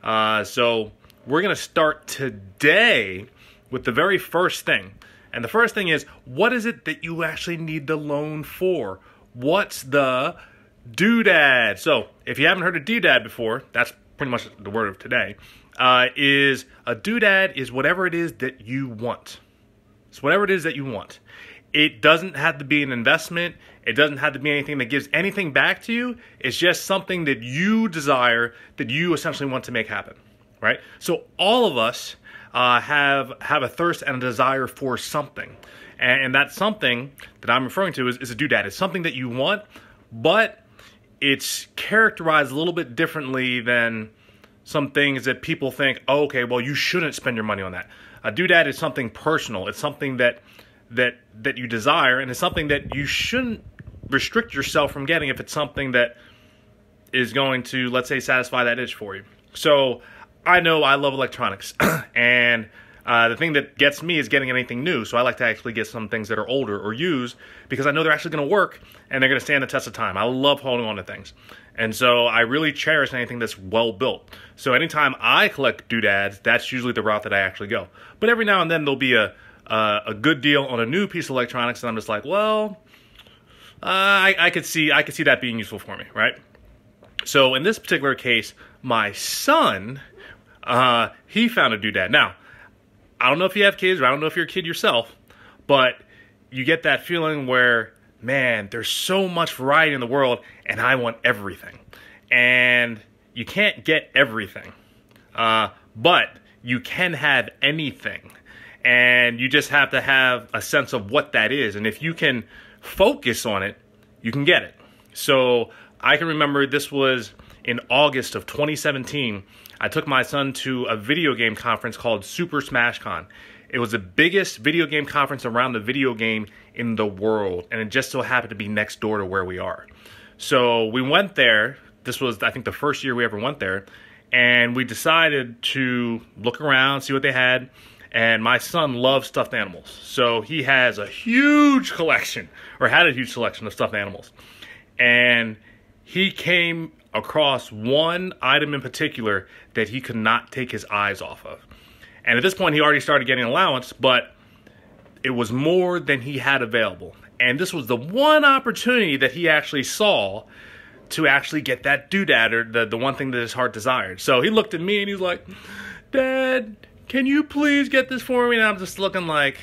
So we're going to start today with the very first thing. And the first thing is, what is it that you actually need the loan for? What's the DooDad? So if you haven't heard of DooDad before, that's pretty much the word of today. Is a DooDad is whatever it is that you want. It's whatever it is that you want. It doesn't have to be an investment. It doesn't have to be anything that gives anything back to you. It's just something that you desire, that you essentially want to make happen, right? So all of us have a thirst and a desire for something. And that something that I'm referring to is a DooDad. It's something that you want, but it's characterized a little bit differently than some things that people think, oh, okay, well, you shouldn't spend your money on that. A DooDad is something personal. It's something that you desire, and it's something that you shouldn't restrict yourself from getting if it's something that is going to, let's say, satisfy that itch for you. So I know I love electronics, and the thing that gets me is getting anything new. So I like to actually get some things that are older or used because I know they're actually going to work and they're going to stand the test of time. I love holding on to things. And so I really cherish anything that's well built. So anytime I collect doodads, that's usually the route that I actually go. But every now and then there'll be a good deal on a new piece of electronics, and I'm just like, well, I could see that being useful for me, right? So in this particular case, my son, he found a doodad. Now, I don't know if you have kids, or I don't know if you're a kid yourself, but you get that feeling where, man, there's so much variety in the world, and I want everything. And you can't get everything, but you can have anything. And you just have to have a sense of what that is. And if you can focus on it, you can get it. So I can remember this was in August of 2017. I took my son to a video game conference called Super Smash Con. It was the biggest video game conference around the video game in the world. And it just so happened to be next door to where we are. So we went there. This was, I think, the first year we ever went there. And we decided to look around, see what they had. And my son loves stuffed animals. So he has a huge collection, or had a huge selection of stuffed animals. And he came across one item in particular that he could not take his eyes off of. And at this point, he already started getting allowance, but it was more than he had available. And this was the one opportunity that he actually saw to actually get that doodad, or the one thing that his heart desired. So he looked at me and he was like, Dad, can you please get this for me? And I'm just looking like,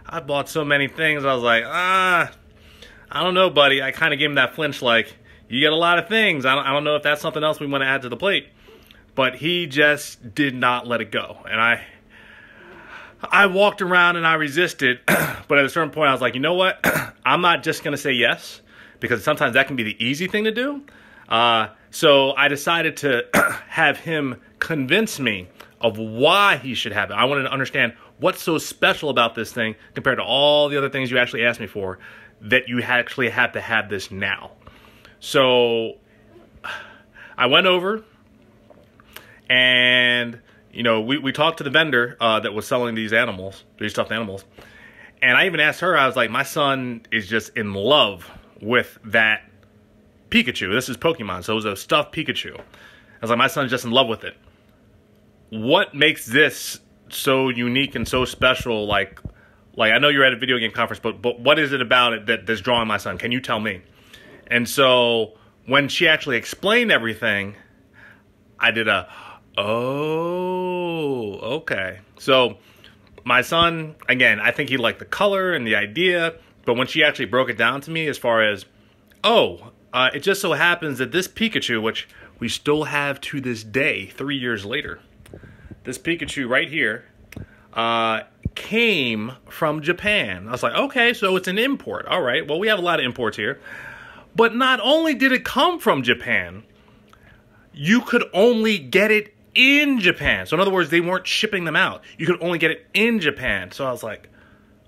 I bought so many things. I was like, I don't know, buddy. I kind of gave him that flinch like, you get a lot of things. I don't know if that's something else we want to add to the plate. But he just did not let it go. And I walked around and I resisted. But at a certain point, I was like, you know what? I'm not just going to say yes, because sometimes that can be the easy thing to do. So I decided to have him convince me of why he should have it. I wanted to understand what's so special about this thing compared to all the other things you actually asked me for, that you actually have to have this now. So I went over and, you know, we talked to the vendor that was selling these animals, these stuffed animals. And I even asked her, I was like, my son is just in love with that Pikachu. This is Pokemon, so it was a stuffed Pikachu. I was like, my son's just in love with it. What makes this so unique and so special? Like I know you're at a video game conference, but what is it about it that's drawing my son? Can you tell me? And so when she actually explained everything, I did oh, okay. So my son, again, I think he liked the color and the idea, but when she actually broke it down to me as far as, it just so happens that this Pikachu, which we still have to this day, 3 years later, this Pikachu right here came from Japan. I was like, okay, so it's an import. All right, well, we have a lot of imports here. But not only did it come from Japan, you could only get it in Japan. So in other words, they weren't shipping them out. You could only get it in Japan. So I was like,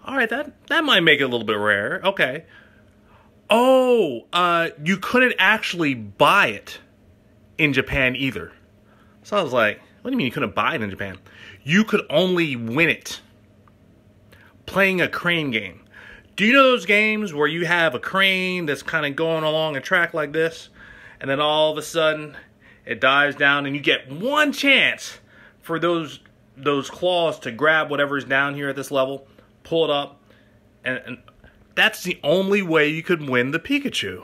all right, that might make it a little bit rare. Okay. Oh, you couldn't actually buy it in Japan either. So I was like, what do you mean you couldn't buy it in Japan? You could only win it playing a crane game. Do you know those games where you have a crane that's kind of going along a track like this, and then all of a sudden it dives down, and you get one chance for those claws to grab whatever's down here at this level, pull it up, and that's the only way you could win the Pikachu.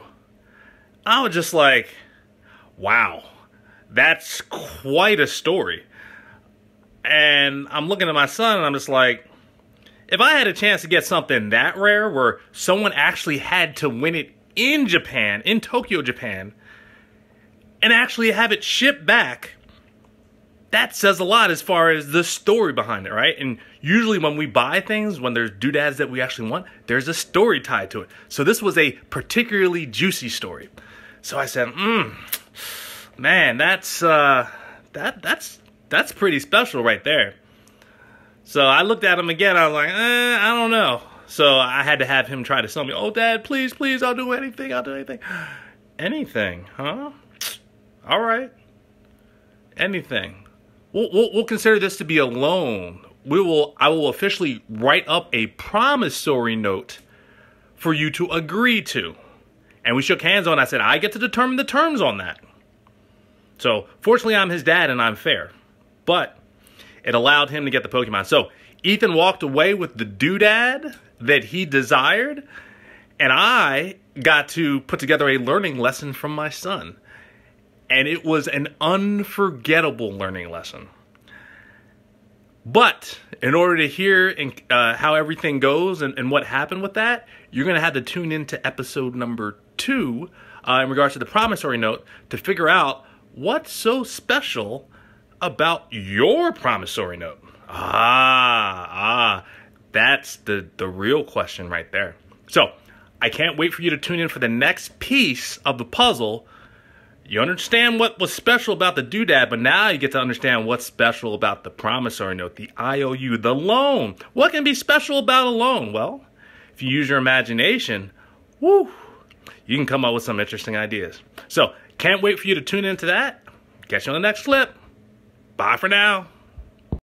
I was just like, wow, that's quite a story. And I'm looking at my son, and I'm just like, if I had a chance to get something that rare where someone actually had to win it in Japan, in Tokyo, Japan, and actually have it shipped back, that says a lot as far as the story behind it, right? And usually when we buy things, when there's doodads that we actually want, there's a story tied to it. So this was a particularly juicy story. So I said, man, that's pretty special right there. So I looked at him again. I was like, I don't know. So I had to have him try to sell me. Oh, Dad, please, please, I'll do anything. I'll do anything. Anything, huh? All right. Anything. We'll consider this to be a loan. I will officially write up a promissory note for you to agree to. And we shook hands on it. I said, I get to determine the terms on that. So fortunately, I'm his dad and I'm fair. But it allowed him to get the Pokemon. So Ethan walked away with the doodad that he desired, and I got to put together a learning lesson from my son. And it was an unforgettable learning lesson. But in order to hear how everything goes and what happened with that, you're going to have to tune into episode number 2 in regards to the promissory note to figure out what's so special about your promissory note. That's the real question right there. So I can't wait for you to tune in for the next piece of the puzzle. You understand what was special about the doodad, but now you get to understand what's special about the promissory note, the IOU, the loan. What can be special about a loan? Well, if you use your imagination, woo, you can come up with some interesting ideas. So can't wait for you to tune into that. Catch you on the next clip. Bye for now.